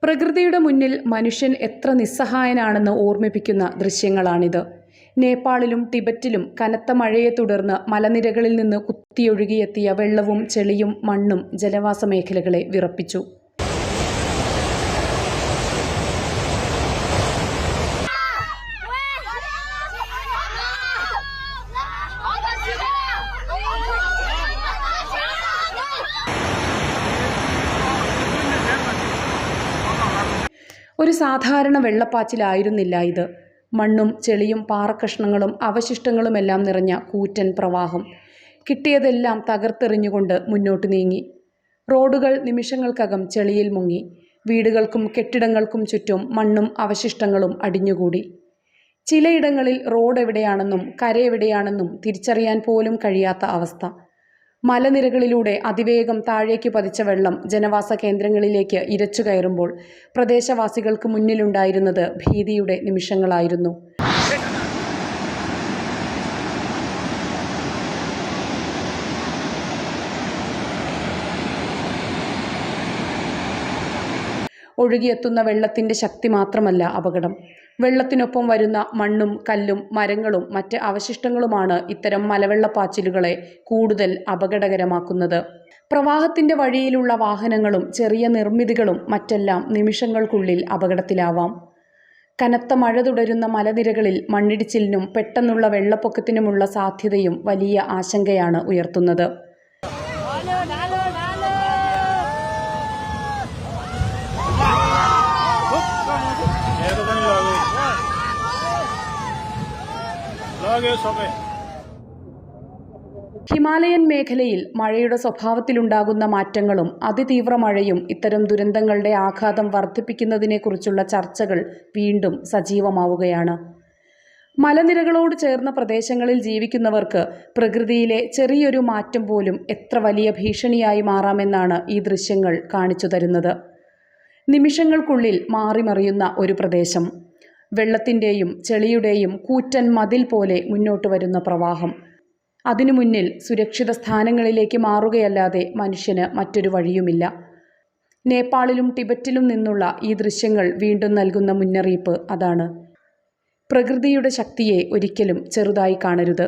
പ്രകൃതിയുടെ മുന്നിൽ മനുഷ്യൻ എത്ര നിസ്സഹായനാണെന്ന് ഓർമ്മിപ്പിക്കുന്ന ദൃശ്യങ്ങളാണിത്. നേപ്പാളിലും ടിബറ്റിലും കനത്ത മഴയെ തുടർന്ന് മലനിരകളിൽ നിന്ന് കുത്തിയൊഴുകിയെത്തിയ വെള്ളവും ചെളിയും മണ്ണും ജനവാസ മേഖലകളെ വിറപ്പിച്ചു. ഒരു സാധാരണ വെള്ളപ്പാച്ചിലായിരുന്നില്ല ഇത്. മണ്ണും ചെളിയും പാറക്കഷ്ണങ്ങളും അവശിഷ്ടങ്ങളുമെല്ലാം നിറഞ്ഞ കൂറ്റൻ പ്രവാഹം. കിട്ടിയതെല്ലാം തകർത്തെറിഞ്ഞുകൊണ്ട് മുന്നോട്ട് നീങ്ങി. റോഡുകൾ നിമിഷങ്ങൾക്കകം ചെളിയിൽ മുങ്ങി. വീടുകൾക്കും കെട്ടിടങ്ങൾക്കും ചുറ്റും മണ്ണും അവശിഷ്ടങ്ങളും അടിഞ്ഞുകൂടി. ചിലയിടങ്ങളിൽ റോഡ് എവിടെയാണെന്നും കരയെവിടെയാണെന്നും തിരിച്ചറിയാൻ പോലും കഴിയാത്ത അവസ്ഥ. മലനിരകളിലൂടെ അതിവേഗം താഴേക്ക് പതിച്ച വെള്ളം ജനവാസ കേന്ദ്രങ്ങളിലേക്ക് ഇരച്ചു കയറുമ്പോൾ പ്രദേശവാസികൾക്ക് മുന്നിലുണ്ടായിരുന്നത് ഭീതിയുടെ നിമിഷങ്ങളായിരുന്നു. ഒഴുകിയെത്തുന്ന വെള്ളത്തിൻ്റെ ശക്തി മാത്രമല്ല അപകടം. വെള്ളത്തിനൊപ്പം വരുന്ന മണ്ണും കല്ലും മരങ്ങളും മറ്റ് അവശിഷ്ടങ്ങളുമാണ് ഇത്തരം മലവെള്ളപ്പാച്ചിലുകളെ കൂടുതൽ അപകടകരമാക്കുന്നത്. പ്രവാഹത്തിൻ്റെ വഴിയിലുള്ള വാഹനങ്ങളും ചെറിയ നിർമ്മിതികളും മറ്റെല്ലാം നിമിഷങ്ങൾക്കുള്ളിൽ അപകടത്തിലാവാം. കനത്ത മഴ തുടരുന്ന മലനിരകളിൽ മണ്ണിടിച്ചിലിനും പെട്ടെന്നുള്ള വെള്ളപ്പൊക്കത്തിനുമുള്ള സാധ്യതയും വലിയ ആശങ്കയാണ് ഉയർത്തുന്നത്. ഹിമാലയൻ മേഖലയിൽ മഴയുടെ സ്വഭാവത്തിലുണ്ടാകുന്ന മാറ്റങ്ങളും അതിതീവ്ര മഴയും ഇത്തരം ദുരന്തങ്ങളുടെ ആഘാതം വർദ്ധിപ്പിക്കുന്നതിനെക്കുറിച്ചുള്ള ചർച്ചകൾ വീണ്ടും സജീവമാവുകയാണ്. മലനിരകളോട് ചേർന്ന പ്രദേശങ്ങളിൽ ജീവിക്കുന്നവർക്ക് പ്രകൃതിയിലെ ചെറിയൊരു മാറ്റം പോലും എത്ര വലിയ ഭീഷണിയായി മാറാമെന്നാണ് ഈ ദൃശ്യങ്ങൾ കാണിച്ചു തരുന്നത്. നിമിഷങ്ങൾക്കുള്ളിൽ മാറിമറിയുന്ന ഒരു പ്രദേശം. വെള്ളത്തിൻ്റെയും ചെളിയുടെയും കൂറ്റൻ മതിൽ പോലെ മുന്നോട്ട് വരുന്ന പ്രവാഹം. അതിനു മുന്നിൽ സുരക്ഷിത സ്ഥാനങ്ങളിലേക്ക് മാറുകയല്ലാതെ മനുഷ്യന് മറ്റൊരു വഴിയുമില്ല. നേപ്പാളിലും ടിബറ്റിലും നിന്നുള്ള ഈ ദൃശ്യങ്ങൾ വീണ്ടും നൽകുന്ന മുന്നറിയിപ്പ് അതാണ്. പ്രകൃതിയുടെ ശക്തിയെ ഒരിക്കലും ചെറുതായി കാണരുത്.